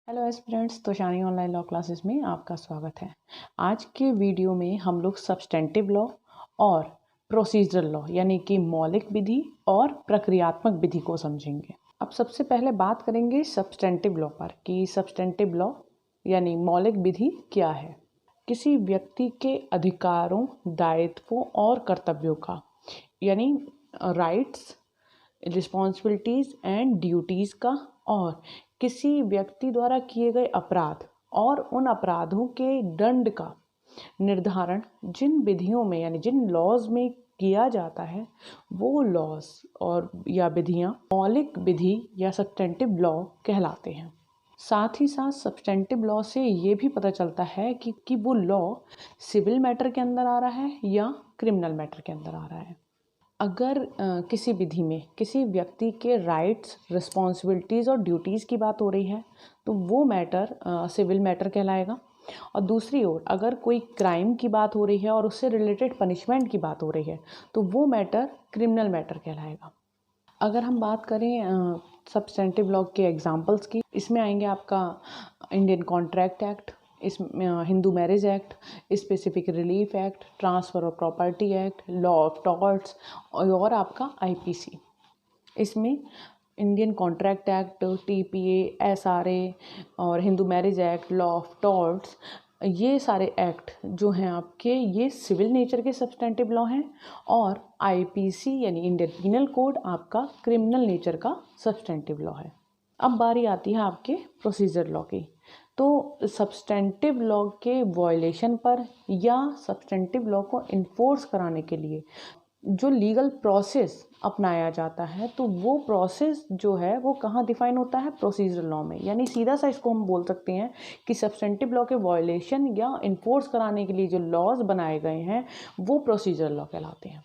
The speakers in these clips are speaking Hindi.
हेलो एस्पिरेंट्स, तो शानी ऑनलाइन लॉ क्लासेस में आपका स्वागत है। आज के वीडियो में हम लोग सब्सटेंटिव लॉ और प्रोसीजरल लॉ यानी कि मौलिक विधि और प्रक्रियात्मक विधि को समझेंगे। अब सबसे पहले बात करेंगे सब्सटेंटिव लॉ पर कि सब्सटेंटिव लॉ यानी मौलिक विधि क्या है। किसी व्यक्ति के अधिकारों, दायित्वों और कर्तव्यों का यानी राइट्स, रिस्पॉन्सिबिलिटीज़ एंड ड्यूटीज़ का और किसी व्यक्ति द्वारा किए गए अपराध और उन अपराधों के दंड का निर्धारण जिन विधियों में यानी जिन लॉज में किया जाता है वो लॉज और या विधियां मौलिक विधि या सब्सटेंटिव लॉ कहलाते हैं। साथ ही साथ सब्सटेंटिव लॉ से ये भी पता चलता है कि वो लॉ सिविल मैटर के अंदर आ रहा है या क्रिमिनल मैटर के अंदर आ रहा है। अगर किसी विधि में किसी व्यक्ति के राइट्स, रिस्पॉन्सिबिलिटीज़ और ड्यूटीज़ की बात हो रही है तो वो मैटर सिविल मैटर कहलाएगा। और दूसरी ओर अगर कोई क्राइम की बात हो रही है और उससे रिलेटेड पनिशमेंट की बात हो रही है तो वो मैटर क्रिमिनल मैटर कहलाएगा। अगर हम बात करें सब्सटेंटिव लॉ के एग्जांपल्स की, इसमें आएंगे आपका इंडियन कॉन्ट्रैक्ट एक्ट, इसमें Hindu marriage act, specific relief act, transfer of property act, law of torts और आपका आईपीसी। इसमें Indian contract act, TPA, SRA और Hindu marriage act, law of torts, ये सारे एक्ट जो हैं आपके ये सिविल नेचर के सब्सटेंटिव लॉ हैं और आईपीसी यानी इंडियन पीनल कोड आपका क्रिमिनल नेचर का सब्सटेंटिव लॉ है। अब बारी आती है आपके प्रोसीजर लॉ की। तो सब्सटेंटिव लॉ के वायलेशन पर या सब्सटेंटिव लॉ को इन्फोर्स कराने के लिए जो लीगल प्रोसेस अपनाया जाता है तो वो प्रोसेस जो है वो कहाँ डिफाइन होता है, प्रोसीजर लॉ में। यानी सीधा सा इसको हम बोल सकते हैं कि सब्सटेंटिव लॉ के वायलेशन या इन्फोर्स कराने के लिए जो लॉज बनाए गए हैं वो प्रोसीजर लॉ कहलाते हैं।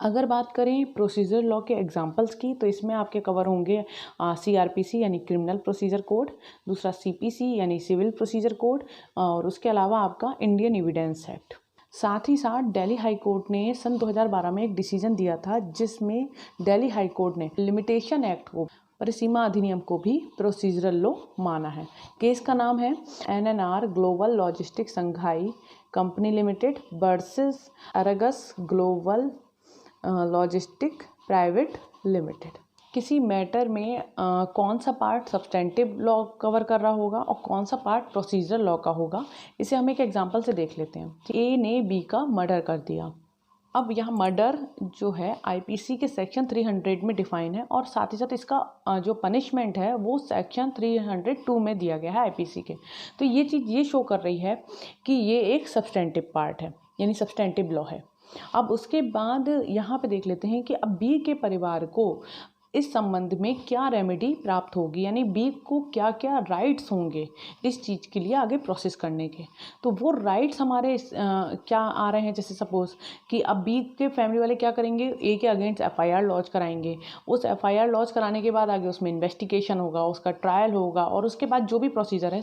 अगर बात करें प्रोसीजर लॉ के एग्जांपल्स की तो इसमें आपके कवर होंगे सीआरपीसी यानी क्रिमिनल प्रोसीजर कोड, दूसरा सीपीसी यानी सिविल प्रोसीजर कोड और उसके अलावा आपका इंडियन एविडेंस एक्ट। साथ ही साथ दिल्ली हाई कोर्ट ने सन 2012 में एक डिसीजन दिया था जिसमें दिल्ली हाई कोर्ट ने लिमिटेशन एक्ट को, परिसीमा अधिनियम को भी प्रोसीजरल लॉ माना है। केस का नाम है NNR global logistic Shanghai company limited versus Argus global logistic private limited. किसी मैटर में कौन सा पार्ट सब्सटेंटिव लॉ कवर कर रहा होगा और कौन सा पार्ट प्रोसीजर लॉ का होगा, इसे हम एक एग्जांपल से देख लेते हैं। ए ने बी का मर्डर कर दिया। अब यहाँ मर्डर जो है आईपीसी के सेक्शन 300 में डिफाइन है और साथ ही साथ इसका जो पनिशमेंट है वो सेक्शन 302 में दिया गया है आईपीसी के। तो ये चीज़ ये शो कर रही है कि ये एक सब्सटेंटिव पार्ट है यानी सब्सटेंटिव लॉ है। अब उसके बाद यहाँ पे देख लेते हैं कि अब बी के परिवार को इस संबंध में क्या रेमेडी प्राप्त होगी, यानी बी को क्या क्या राइट्स होंगे इस चीज़ के लिए आगे प्रोसेस करने के। तो वो राइट्स हमारे क्या आ रहे हैं, जैसे सपोज कि अब बी के फैमिली वाले क्या करेंगे, ए के अगेंस्ट एफआईआर लॉन्च कराएंगे। उस एफआईआर लॉन्च कराने के बाद आगे उसमें इन्वेस्टिगेशन होगा, उसका ट्रायल होगा और उसके बाद जो भी प्रोसीजर है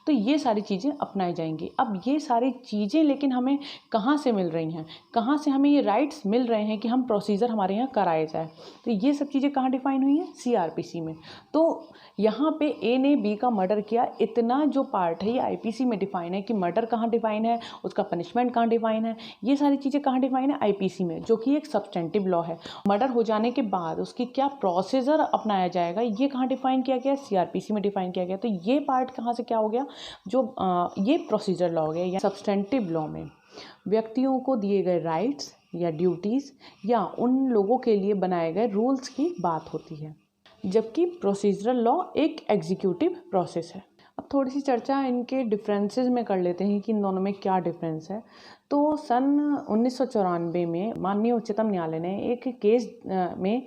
तो ये सारी चीज़ें अपनाई जाएंगी। अब ये सारी चीज़ें लेकिन हमें कहाँ से मिल रही हैं, कहाँ से हमें ये राइट्स मिल रहे हैं कि हम प्रोसीजर हमारे यहाँ कराए जाए। तो ये सब चीज़ें कहाँ डिफाइन हुई है, सीआरपीसी में। तो यहाँ पे ए ने बी का मर्डर किया, इतना जो पार्ट है ये आईपीसी में डिफाइन है कि मर्डर कहाँ डिफाइन है, उसका पनिशमेंट कहाँ डिफाइन है, ये सारी चीज़ें कहाँ डिफाइन है, आईपीसी में, जो कि एक सब्सटेंटिव लॉ है। मर्डर हो जाने के बाद उसकी क्या प्रोसीजर अपनाया जाएगा ये कहाँ डिफाइन किया गया, सीआरपीसी में डिफाइन किया गया। तो ये पार्ट कहाँ से क्या हो गया, जो ये प्रोसीजर लॉ हो गया। या सब्सटेंटिव लॉ में व्यक्तियों को दिए गए राइट्स या ड्यूटीज़ या उन लोगों के लिए बनाए गए रूल्स की बात होती है, जबकि प्रोसीजरल लॉ एक एग्जीक्यूटिव प्रोसेस है। अब थोड़ी सी चर्चा इनके डिफरेंसेस में कर लेते हैं कि इन दोनों में क्या डिफरेंस है। तो सन 1994 में माननीय उच्चतम न्यायालय ने एक केस में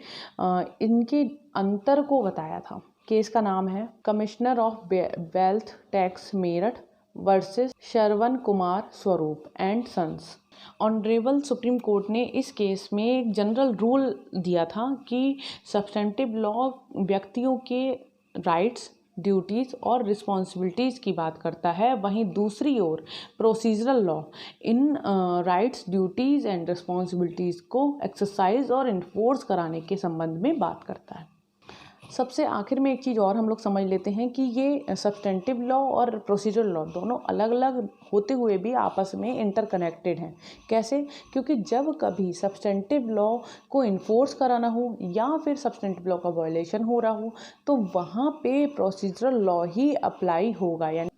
इनके अंतर को बताया था। केस का नाम है commissioner of wealth tax Meerut versus Shravan Kumar Swarup and sons. Honourable supreme court ने इस केस में एक जनरल रूल दिया था कि सब्सटेंटिव लॉ व्यक्तियों के राइट्स, ड्यूटीज़ और रिस्पॉन्सिबिलिटीज़ की बात करता है, वहीं दूसरी ओर प्रोसीजरल लॉ इन राइट्स, ड्यूटीज़ एंड रिस्पॉन्सिबिलिटीज़ को एक्सरसाइज और इन्फोर्स कराने के संबंध में बात करता है। सबसे आखिर में एक चीज़ और हम लोग समझ लेते हैं कि ये सब्सटेंटिव लॉ और प्रोसीजरल लॉ दोनों अलग अलग होते हुए भी आपस में इंटरकनेक्टेड हैं। कैसे? क्योंकि जब कभी सब्सटेंटिव लॉ को इन्फोर्स कराना हो या फिर सब्सटेंटिव लॉ का वायलेशन हो रहा हो तो वहाँ पे प्रोसीजरल लॉ ही अप्लाई होगा। यानी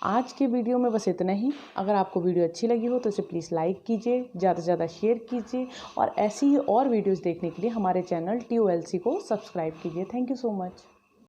आज के वीडियो में बस इतना ही। अगर आपको वीडियो अच्छी लगी हो तो इसे प्लीज़ लाइक कीजिए, ज़्यादा से ज़्यादा शेयर कीजिए और ऐसी ही और वीडियोज़ देखने के लिए हमारे चैनल TOLC को सब्सक्राइब कीजिए। Thank you so much.